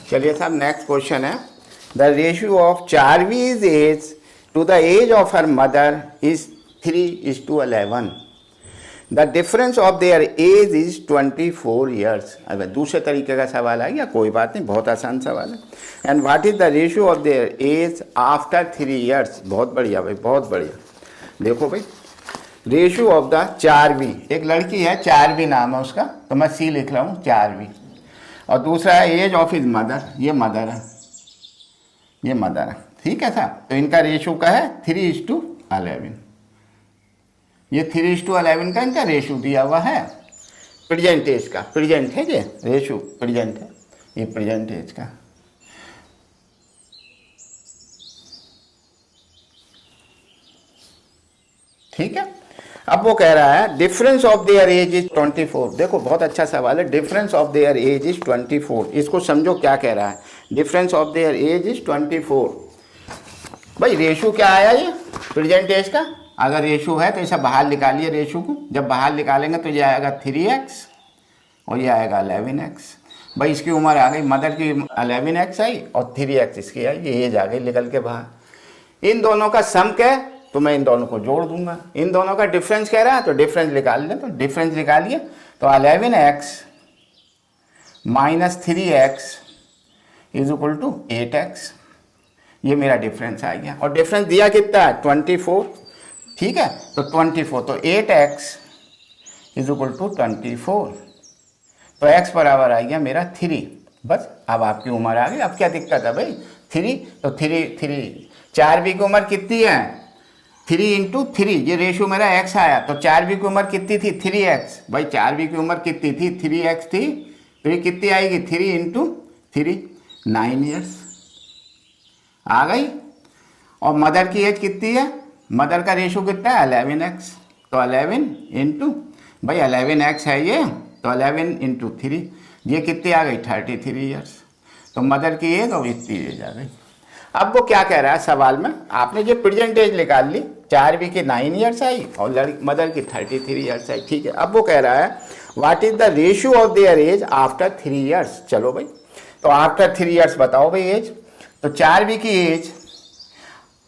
चलिए साहब, next question है, the ratio of Charvi's age to the age of her mother is 3:11. The difference of their age is 24 years. अब दूसरे तरीके का सवाल आ गया, कोई बात नहीं, बहुत आसान सवाल है. And what is the ratio of their age after 3 years. बहुत बढ़िया भाई, बहुत बढ़िया. देखो भाई, रेशियो ऑफ द चार्वी, एक लड़की है चार्वी नाम है उसका, तो मैं सी लिख रहा हूँ चार्वी, और दूसरा है एज ऑफ इज मदर, ये मदर है, ये मदर है. ठीक है साहब, तो इनका रेशियो का है 3:11. ये 3:11 का इनका रेशियो दिया हुआ है. प्रेजेंट एज का, प्रेजेंट है ये रेशियो, प्रेजेंट है ये, प्रेजेंट एज का. ठीक है. अब वो कह रहा है difference of their age is 24. देखो बहुत अच्छा सवाल है. Difference of their age is 24. इसको समझो क्या कह रहा है. Difference of their age is 24. भाई रेशो क्या आया, ये प्रेजेंट एज का. अगर रेशो है तो इसे बाहर निकालिए रेशो को. जब बाहर निकालेंगे तो ये आएगा 3x और ये आएगा 11x. भाई इसकी उम्र आ गई, मदर की 11x आई और 3x इसकी आई, ये एज आ गई निकल के बाहर. इन दोनों का सम क्या है, तो मैं इन दोनों को जोड़ दूंगा. इन दोनों का डिफरेंस कह रहा है तो डिफरेंस निकाल लें. तो डिफरेंस निकालिए तो 11x minus 3x is equal to 8x. ये मेरा डिफरेंस आ गया. और डिफरेंस दिया कितना है, 24. ठीक है, तो 24, तो 8x इज इक्वल टू 24. तो x बराबर आ गया मेरा 3. बस अब आपकी उम्र आ गई. अब क्या दिक्कत है भाई, 3, तो 3 4b की उम्र कितनी है, 3 इंटू 3, ये रेशियो मेरा x आया. तो 4b की उम्र कितनी थी, 3x. भाई 4b की उम्र कितनी थी, 3x थी, तो ये कितनी आएगी, 3 इंटू 3, 9 ईयर्स आ गई. और मदर की एज कितनी है, मदर का रेशियो कितना है, 11x. तो 11 इंटू, भाई 11x है ये, तो 11 इंटू 3, ये कितनी आ गई, 33 ईयर्स. तो मदर की एज और इतनी एज आ गई. अब वो क्या कह रहा है सवाल में, आपने जो प्रेजेंट एज निकाल ली, 4b की 9 ईयर्स आई और मदर की 33 ईयर्स आई. ठीक है. अब वो कह रहा है what is the ratio of their age after 3 years. चलो भाई, तो आफ्टर 3 ईयर्स बताओ भाई एज. तो 4b की एज,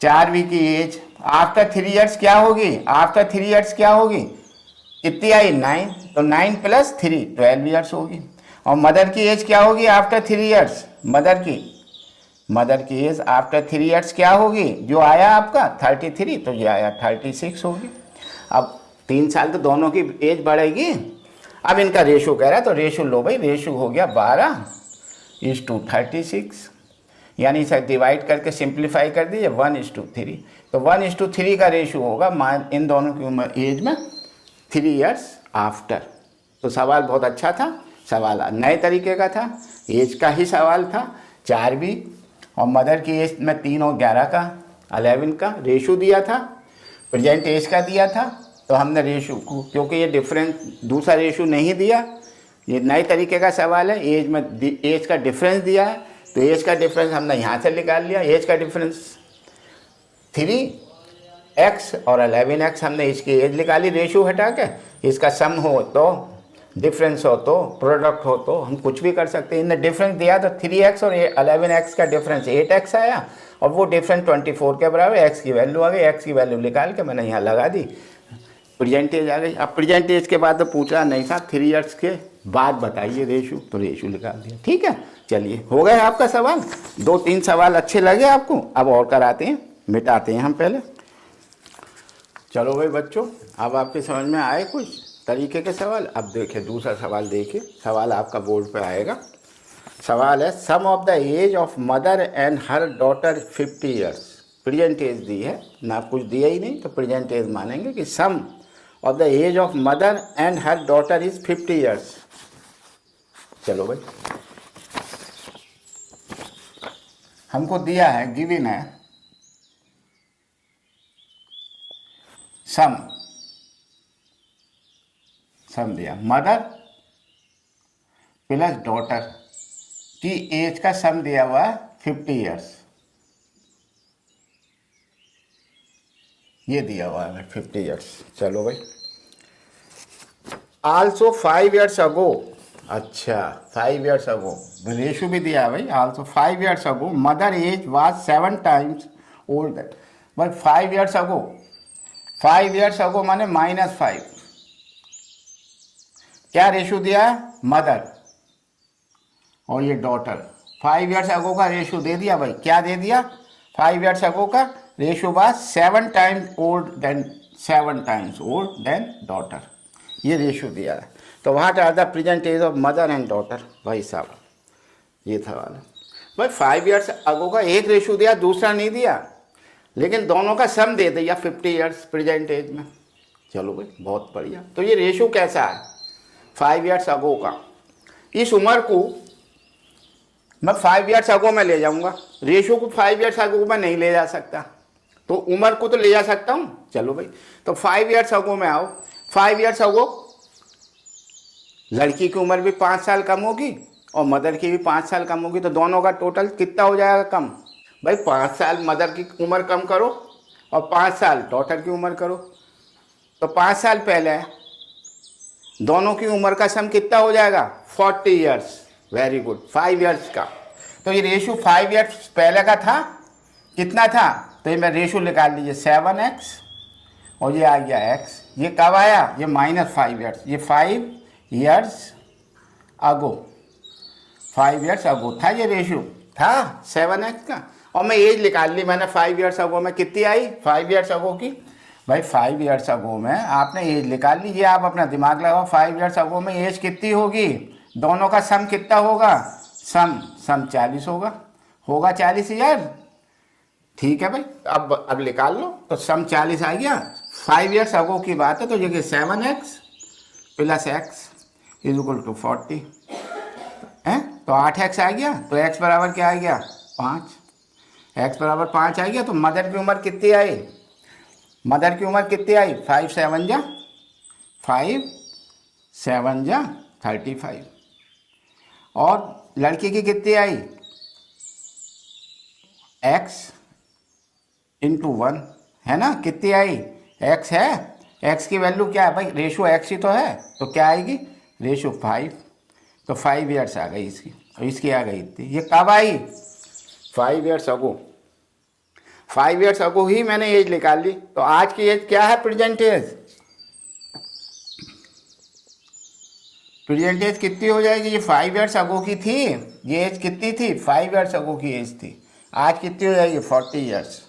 4b की एज आफ्टर 3 ईयर्स क्या होगी, आफ्टर 3 ईयर्स क्या होगी, कितनी आई, 9. तो 9 प्लस 3 12 ईयर्स होगी. और मदर की एज क्या होगी आफ्टर 3 ईयर्स, मदर की एज आफ्टर 3 ईयर्स क्या होगी, जो आया आपका 33, तो ये आया 36 होगी. अब 3 साल तो दोनों की एज बढ़ेगी. अब इनका रेशो कह रहा है, तो रेशो लो भाई, रेशो हो गया 12:36. यानी इसे डिवाइड करके सिंप्लीफाई कर दीजिए, 1:3. तो 1:3 का रेशो होगा इन दोनों की उम्र एज में 3 ईयर्स आफ्टर. तो सवाल बहुत अच्छा था, सवाल नए तरीके का था, एज का ही सवाल था. 4b और मदर की एज में 3 और 11 का 11 का रेशो दिया था, प्रेजेंट एज का दिया था. तो हमने रेशो को, क्योंकि ये डिफरेंस दूसरा रेशो नहीं दिया, ये नए तरीके का सवाल है, एज में एज का डिफरेंस दिया है, तो एज का डिफरेंस हमने यहाँ से निकाल लिया. एज का डिफरेंस 3x और 11x, हमने इसकी एज निकाली रेशो हटा के. इसका सम हो तो, डिफरेंस हो तो, प्रोडक्ट हो तो हम कुछ भी कर सकते हैं. इन्हें डिफरेंस दिया तो 3x और 11x का डिफरेंस 8x आया, और वो डिफरेंस 24 के बराबर, x की वैल्यू आ गई. x की वैल्यू निकाल के मैंने यहाँ लगा दी, प्रेजेंट एज आ गई. अब प्रेजेंट एज के बाद तो पूछा नहीं साहब 3 ईयर्स के बाद बताइए रेशो, तो रेशो निकाल दिया. ठीक है, चलिए हो गया आपका सवाल. 2-3 सवाल अच्छे लगे आपको, अब और कराते हैं, मिटाते हैं हम पहले. चलो भाई बच्चों, अब आपके समझ में आए कुछ तरीके के सवाल. अब देखिए दूसरा सवाल, देखिए सवाल आपका बोर्ड पे आएगा. सवाल है sum of the age of mother and her daughter 50 years. Present age दी है ना, कुछ दिया ही नहीं, तो प्रेजेंट एज मानेंगे कि sum of the age of mother and her daughter is 50 years. चलो भाई, हमको दिया है, गिवन है सम दिया, मदर प्लस डॉटर की एज का सम दिया हुआ है 50 ईयर्स. ये दिया हुआ है 50 ईयर्स. चलो भाई, आल्सो 5 ईयर्स अगो, अच्छा 5 years अगो रेशो भी दिया है भाई also 5 years ago mother age was 7 times older. भाई 5 years अगो 5 years अगो माने -5 क्या रेशो दिया है मदर और ये डॉटर 5 years अगो का रेशो दे दिया भाई क्या दे दिया 5 years अगो का ratio was 7 times old than daughter ये रेशो दिया है। तो what are the present age of mother and daughter भाई साहब ये था वाला भाई 5 years अगो का एक रेशो दिया दूसरा नहीं दिया लेकिन दोनों का सम दे दिया 50 years प्रेजेंट एज में। चलो भाई बहुत बढ़िया। तो ये रेशो कैसा है 5 years अगो का इस उम्र को मैं 5 years अगो में ले जाऊंगा रेशो को 5 years अगो में नहीं ले जा सकता तो उम्र को तो ले जा सकता हूँ। चलो भाई तो 5 years अगो में आओ 5 years अगो लड़की की उम्र भी 5 साल कम होगी और मदर की भी 5 साल कम होगी तो दोनों का टोटल कितना हो जाएगा कम भाई 5 साल मदर की उम्र कम करो और 5 साल डॉटर की उम्र करो तो 5 साल पहले दोनों की उम्र का सम कितना हो जाएगा 40 years। वेरी गुड 5 years का। तो ये रेशो 5 years पहले का था कितना था तो ये मैं रेशो निकाल लीजिए 7x और ये आ गया x ये कब आया ये -5 years ये 5 years अगो 5 years अगो था ये रेशो था 7x का और मैं एज निकाल ली मैंने 5 years अगो में कितनी आई 5 years अगो की भाई 5 years अगो में आपने एज निकाल ली ये आप अपना दिमाग लगाओ 5 years अगो में एज कितनी होगी दोनों का सम कितना होगा सम 40 होगा 40 यार ठीक है भाई अब निकाल लो तो सम 40 आ गया 5 years अगो की बात है तो ये 7x + x = 40 है तो 8x आ गया तो x बराबर क्या आ गया 5 x बराबर 5 आ गया। तो मदर की उम्र कितनी आई मदर की उम्र कितनी आई 5 7 जा 35 और लड़की की कितनी आई x × 1 है ना कितनी आई x है x की वैल्यू क्या है भाई रेशो x ही तो है तो क्या आएगी रेशो 5 तो 5 years आ गई इसकी और इसकी आ गई इतनी ये कब आई 5 years अगो 5 years अगो ही मैंने एज निकाल ली। तो आज की एज क्या है प्रेजेंट एज कितनी हो जाएगी ये 5 years अगो की थी ये एज कितनी थी 5 years अगो की एज थी आज कितनी हो जाएगी 40 years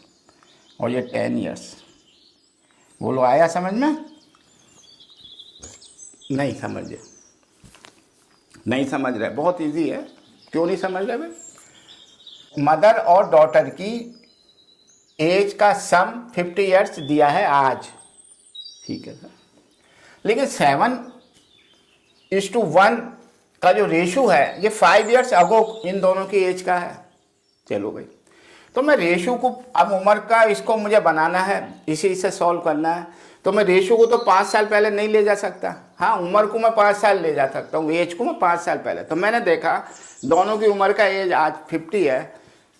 और ये 10 years। बोलो आया समझ में नहीं समझ रहे बहुत इजी है क्यों नहीं समझ रहे भाई मदर और डॉटर की एज का सम 50 years दिया है आज ठीक है सर लेकिन 7:1 का जो रेशो है ये 5 years अगो इन दोनों की एज का है। चलो भाई तो मैं रेशो को अब उम्र का इसको मुझे बनाना है इसी से सॉल्व करना है तो मैं रेशो को तो 5 साल पहले नहीं ले जा सकता हाँ उम्र को मैं 5 साल ले जा सकता हूँ एज को मैं 5 साल पहले। तो मैंने देखा दोनों की उम्र का एज आज 50 है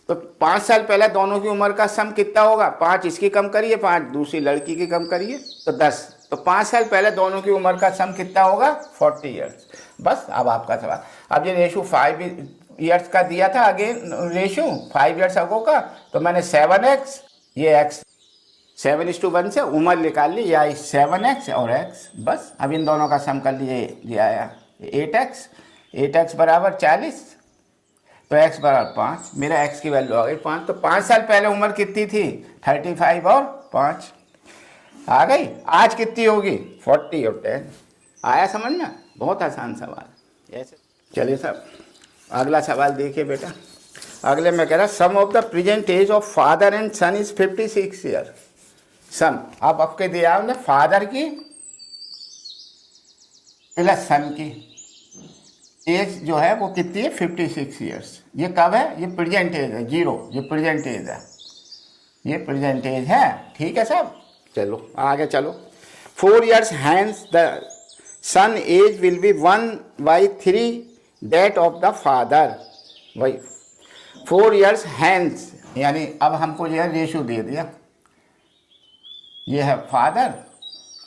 तो 5 साल पहले दोनों की उम्र का सम कितना होगा 5 इसकी कम करिए 5 दूसरी लड़की की कम करिए तो 10 तो 5 साल पहले दोनों की उम्र का सम कितना होगा 40 years। बस अब आपका सवाल अब ये रेशो 5 years का दिया था अगेन रेशो 5 years अगो का तो मैंने 7x ये x 7:1 से उम्र निकाल ली ये आई 7x और x बस अब इन दोनों का सम कर लिए ये आया 8x बराबर 40 तो x बराबर 5 मेरा x की वैल्यू आ गई 5। तो 5 साल पहले उम्र कितनी थी 35 और 5 आ गई आज कितनी होगी 40 और 10 आया समझ में बहुत आसान सवाल ऐसे। चलिए साहब अगला सवाल देखिए बेटा अगले में कह रहा sum of the present age of father and son is 56 year sum अब आपके दिया हमने फादर की प्लस सन की एज जो है वो कितनी है 56 ईयर्स ये कब है ये प्रेजेंट एज है 0 ये प्रेजेंट एज है ये प्रेजेंट एज है ठीक है साहब। चलो आगे चलो 4 years hence the son age will be 1/3 that of the father भाई 4 years hence यानी अब हमको यह रेशो दे दिया ये है फादर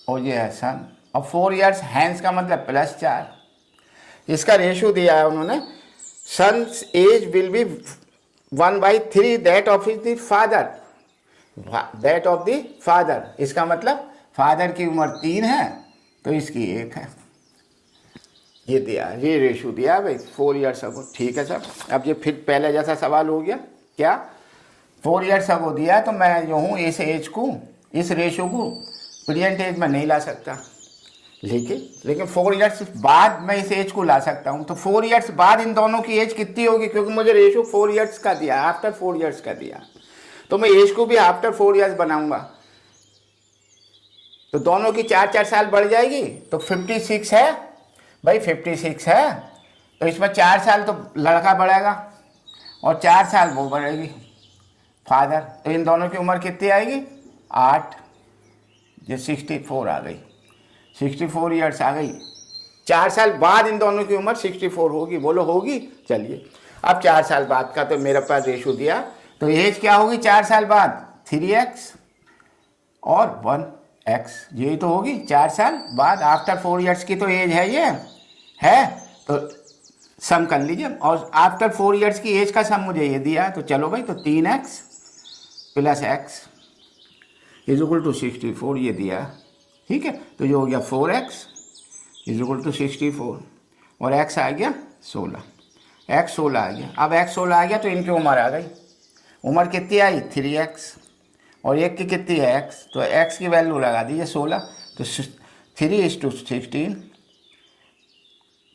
और ये है सन और 4 years hence का मतलब +4 इसका रेशियो दिया है उन्होंने, son's age will be 1/3 that of the father, that of the father. इसका मतलब फादर की उम्र 3 है तो इसकी 1 है। ये दिया, ये रेशियो दिया भाई 4 ईयर्स अगो। ठीक है सर, अब ये फिर पहले जैसा सवाल हो गया। क्या 4 ईयर्स अगो दिया है तो मैं जो हूँ इस एज को, इस रेशियो को प्रेजेंट एज में नहीं ला सकता, लेकिन 4 ईयर्स बाद मैं इस एज को ला सकता हूँ। तो 4 ईयर्स बाद इन दोनों की एज कितनी होगी, क्योंकि मुझे रेशियो 4 ईयर्स का दिया, आफ्टर 4 ईयर्स का दिया, तो मैं एज को भी आफ्टर 4 ईयर्स बनाऊंगा। तो दोनों की 4-4 साल बढ़ जाएगी, तो 56 है भाई, 56 है तो इसमें 4 साल तो लड़का बढ़ेगा और 4 साल वो बढ़ेगी फादर। तो इन दोनों की उम्र कितनी आएगी, 8, ये 64 आ गई, 64 ईयर्स आ गई। 4 साल बाद इन दोनों की उम्र 64 होगी, बोलो होगी। चलिए अब 4 साल बाद का तो मेरे पास रेशो दिया, तो एज क्या होगी 4 साल बाद, 3x और 1x, यही तो होगी 4 साल बाद। आफ्टर 4 ईयर्स की तो एज है, ये है तो सम कर लीजिए। और आफ्टर 4 ईयर्स की एज का सम मुझे ये दिया, तो चलो भाई, तो 3x + x = 64 ये दिया, ठीक है। तो ये हो गया 4x = 64 और x आ गया 16, x 16 आ गया। अब x 16 आ गया तो इनकी उम्र आ गई, उम्र कितनी आई 3x और एक की कितनी है x, तो x की वैल्यू लगा दीजिए 16, तो 3:16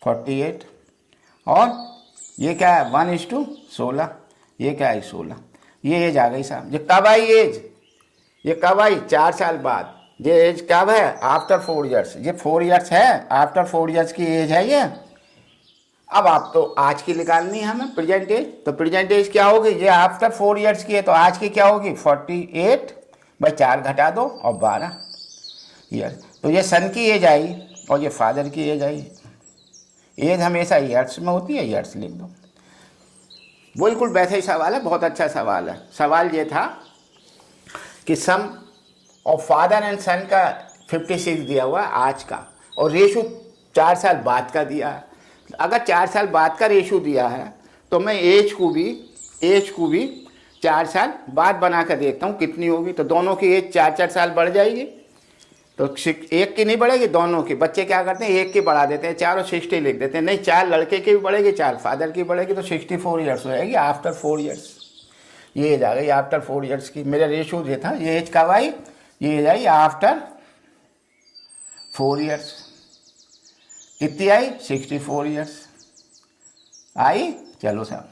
48 और ये क्या है 1:16, ये क्या है 16, ये एज आ गई साहब। ये कब आई एज, ये कब आई 4 साल बाद। ये एज कब है, आफ्टर 4 ईयर्स, ये 4 ईयर्स है, आफ्टर 4 ईयर्स की एज है ये। अब आप तो आज की निकालनी है हमें प्रेजेंट एज, तो प्रेजेंट एज क्या होगी, ये आफ्टर 4 ईयर्स की है तो आज की क्या होगी 48/4 घटा दो और 12 ईयर। तो ये सन की एज आई और ये फादर की एज आई। एज हमेशा ईयर्स में होती है, ईयर्स लिख दो। बिल्कुल वैसा ही सवाल है, बहुत अच्छा सवाल है। सवाल ये था कि सम ऑफ फादर एंड सन का 56 दिया हुआ है आज का, और रेशो 4 साल बाद का दिया है। अगर 4 साल बाद का रेशो दिया है तो मैं एज को भी 4 साल बाद बना कर देखता हूँ कितनी होगी। तो दोनों की एज 4-4 साल बढ़ जाएगी, तो एक की नहीं बढ़ेगी, दोनों की। बच्चे क्या करते हैं, एक की बढ़ा देते हैं 4 और 60 लिख देते हैं। नहीं, 4 लड़के की भी बढ़ेगी, 4 फादर की बढ़ेगी, तो 64 ईयर्स हो जाएगी आफ्टर 4 ईयर्स। ये एज आ गई आफ्टर 4 ईयर्स की। मेरा रेशो ये था, ये एज कब आई, ये एज आई आफ्टर 4 ईयर्स। कितनी आई 64 ईयर्स आई। चलो साहब,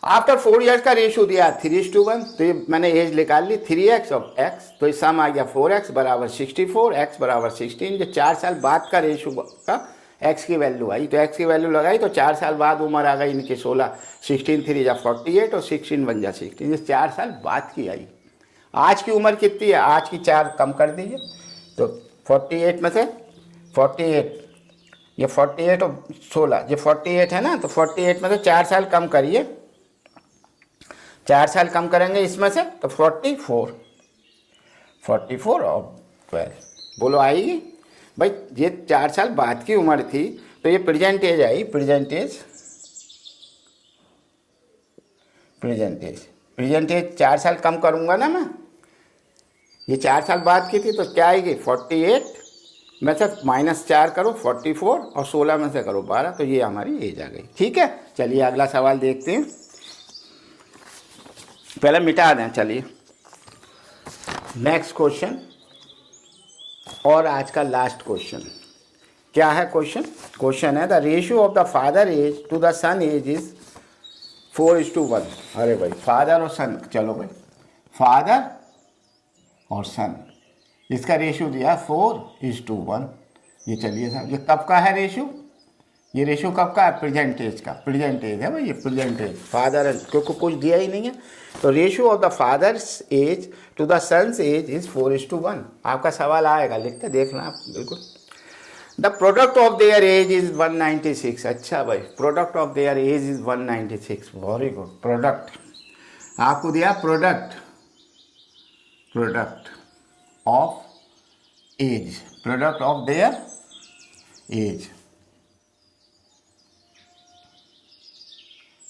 आफ्टर 4 ईयर्स का रेशो दिया 3:1, तो ये मैंने एज निकाल ली 3x और x, तो ये सम आ गया 4x = 64, x = 16। जो 4 साल बाद का रेशो का x की वैल्यू आई, तो x की वैल्यू लगाई तो 4 साल बाद उम्र आ गई इनकी 16, 16 3 × 48 और 16 1 × 16, ये 4 साल बाद की आई। आज की उम्र कितनी है, आज की 4 कम कर दीजिए, तो 48 में से 48, ये 48 और 16, ये 48 है ना, तो 48 में से 4 साल कम करिए, 4 साल कम करेंगे इसमें से तो 44 और 12, बोलो आएगी भाई। ये 4 साल बाद की उम्र थी, तो ये प्रेजेंट एज आई, प्रेजेंट एज 4 साल कम करूंगा ना मैं, ये 4 साल बाद की थी, तो क्या आएगी 48 में से -4 करो 44 और 16 में से करो 12, तो ये हमारी एज आ गई। ठीक है, चलिए अगला सवाल देखते हैं। पहले मिटा दें, चलिए नेक्स्ट क्वेश्चन, और आज का लास्ट क्वेश्चन। क्या है क्वेश्चन है the ratio of the father age to the son age is 4:1। अरे भाई, फादर और सन, चलो भाई फादर और सन, इसका रेशियो दिया 4:1। ये चलिए साहब, ये कब का है रेशियो, ये रेशियो कब का है, प्रेजेंट एज का, प्रेजेंट एज है भाई, ये प्रेजेंट एज फादर, क्योंकि कुछ दिया ही नहीं है। तो ratio of the father's age to the son's age is 4:1। आपका सवाल आएगा, लिख के देखना आप बिल्कुल। The product of their age is 196। अच्छा भाई, product of their age is 196, very good. Product आपको दिया, product of age, product of their age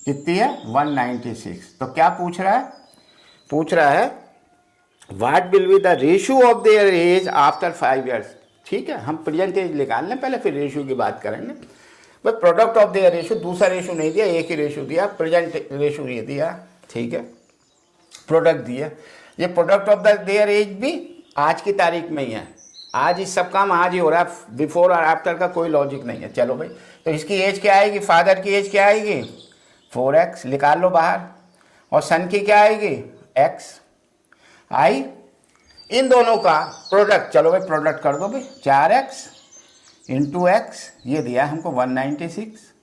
कितनी है 196। तो क्या पूछ रहा है, पूछ रहा है what will be the ratio of their age after 5 years. ठीक है, हम प्रेजेंट एज निकाल लें पहले, फिर रेशियो की बात करेंगे। बस प्रोडक्ट ऑफ देयर रेशियो, दूसरा रेशियो नहीं दिया, एक ही रेशियो दिया, प्रेजेंट रेशियो ये दिया। ठीक है, प्रोडक्ट दिया। ये product of the their age भी आज की तारीख में ही है, आज ही सब काम आज ही हो रहा है, बिफोर और आफ्टर का कोई लॉजिक नहीं है। चलो भाई, तो इसकी एज क्या आएगी, फादर की एज क्या आएगी 4x, निकाल लो बाहर, और सन की क्या आएगी x आई। इन दोनों का प्रोडक्ट, चलो भाई प्रोडक्ट कर दो भाई, 4x इंटू एक्स, ये दिया हमको 196।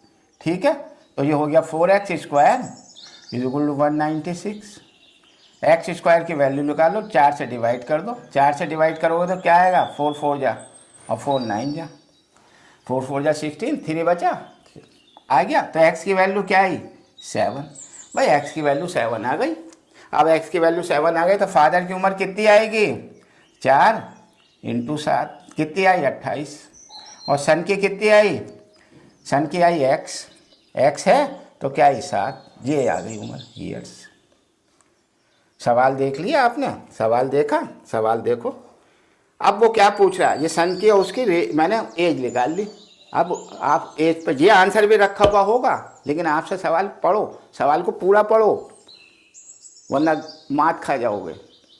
ठीक है, तो ये हो गया 4x square is equal to 196। X square की वैल्यू निकालो, 4 से डिवाइड कर दो, 4 से डिवाइड करोगे तो क्या आएगा 4 4 जा और 4 9 जा, 4 4 जा 16, 3 बचा आ गया। तो x की वैल्यू क्या आई 7। भाई x की वैल्यू 7 आ गई। अब x की वैल्यू 7 आ गई तो फादर की उम्र कितनी आएगी 4 इंटू 7, कितनी आई 28। और सन की कितनी आई, सन की आई x है तो क्या आई 7, ये आ गई उम्र ईयर्स। सवाल देख लिया आपने, सवाल देखा, सवाल देखो। अब वो क्या पूछ रहा है, ये सन की और उसकी मैंने एज निकाल ली। अब आप एज पर, ये आंसर भी रखा हुआ होगा, लेकिन आपसे सवाल पढ़ो, सवाल को पूरा पढ़ो वरना मात खा जाओगे।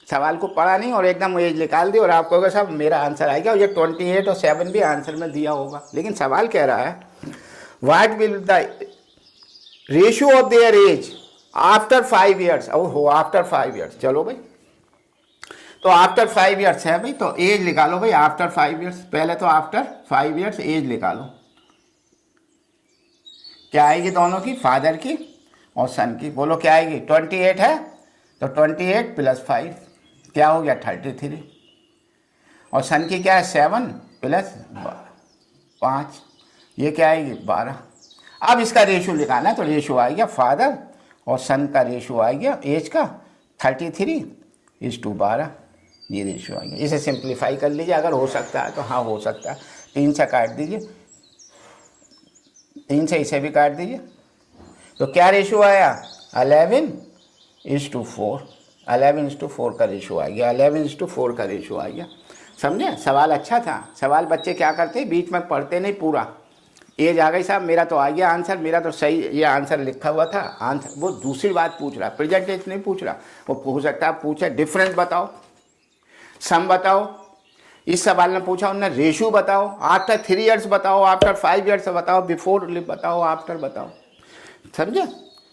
सवाल को पढ़ा नहीं और एकदम एज निकाल दी और आप कहोगे साहब मेरा आंसर आ गया, और ये 28 और 7 भी आंसर में दिया होगा। लेकिन सवाल कह रहा है what will the ratio of their age after 5 years. हो आफ्टर 5 ईयर्स, चलो भाई, तो आफ्टर 5 ईयर्स है भाई, तो एज निकालो भाई आफ्टर 5 ईयर्स। पहले तो आफ्टर 5 ईयर्स एज निकालो, क्या आएगी दोनों की, फादर की और सन की। बोलो क्या आएगी, 28 है तो 28 प्लस 5 क्या हो गया 33, और सन की क्या है 7 प्लस 5, ये क्या आएगी 12। अब इसका रेशियो निकालना है, तो रेशियो आ गया फादर और सन का रेशियो आ गया एज का 33:12, ये रेशियो आ गया। इसे सिंप्लीफाई कर लीजिए, अगर हो सकता है तो, हाँ हो सकता है। 3 से काट दीजिए, 3 से इसे भी काट दीजिए, तो क्या रेशियो आया 11:4, 11:4 का रेशियो आ गया, 11:4 का रेशियो आ गया। समझे, सवाल अच्छा था। सवाल बच्चे क्या करते, बीच में पढ़ते नहीं पूरा। एज आ गई साहब, मेरा तो आ गया आंसर, मेरा तो सही ये आंसर लिखा हुआ था आंसर। वो दूसरी बात पूछ रहा, प्रेजेंट एज नहीं पूछ रहा। वो हो सकता है पूछे डिफरेंस बताओ, सम बताओ, इस सवाल ने पूछा उन्होंने रेशियो बताओ, आफ्टर 3 ईयर्स बताओ, आफ्टर 5 ईयर्स बताओ, बिफोर बताओ, आफ्टर बताओ। समझे,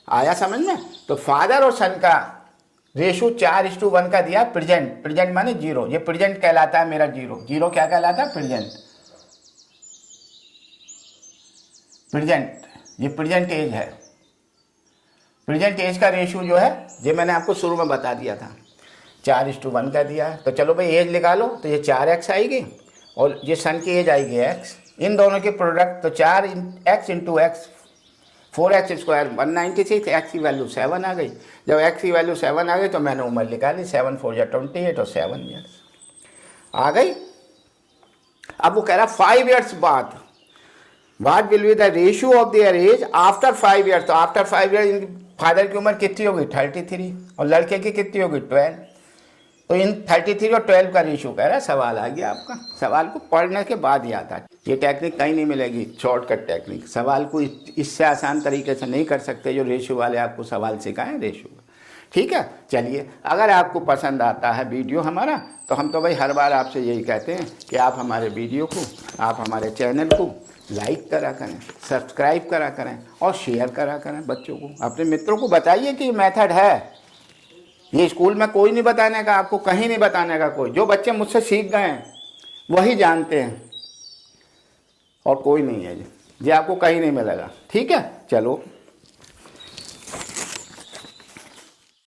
आया समझ में। तो फादर और सन का रेशियो 4:1 का दिया, प्रेजेंट, प्रेजेंट माने 0, ये प्रेजेंट कहलाता है मेरा 0, 0 क्या कहलाता है प्रेजेंट, प्रेजेंट, ये प्रेजेंट एज है। प्रेजेंट एज का रेशियो जो है, ये मैंने आपको शुरू में बता दिया था, 4:1 का दिया है। तो चलो भाई एज निकालो, तो ये 4x आएगी और ये सन की एज आएगी x, इन दोनों के प्रोडक्ट, तो 4x into x 4x square 196, x की वैल्यू 7 आ गई। जब x की वैल्यू 7 आ गई तो मैंने उम्र निकाली, 7 4 28 और 7 ईयर्स आ गई। अब वो कह रहा 5 ईयर्स बाद what will be the ratio of their age after 5 years. तो आफ्टर 5 ईयर्स इनकी फादर की उम्र कितनी होगी 33 और लड़के की कितनी होगी 12। तो इन 33 और 12 का रेशियो कह रहा है। सवाल आ गया आपका, सवाल को पढ़ने के बाद ही आता है। ये टेक्निक कहीं नहीं मिलेगी, शॉर्टकट टेक्निक। सवाल को इससे आसान तरीके से नहीं कर सकते जो रेशियो वाले आपको सवाल सिखाएं रेशियो। ठीक है, चलिए, अगर आपको पसंद आता है वीडियो हमारा, तो हम तो भाई हर बार आपसे यही कहते हैं कि आप हमारे वीडियो को, आप हमारे चैनल को लाइक करा करें, सब्सक्राइब करा करें और शेयर करा करें। बच्चों को, अपने मित्रों को बताइए कि मेथड है। ये स्कूल में कोई नहीं बताने का, आपको कहीं नहीं बताने का कोई। जो बच्चे मुझसे सीख गए हैं वही जानते हैं, और कोई नहीं है जी, आपको कहीं नहीं मिलेगा। ठीक है, चलो।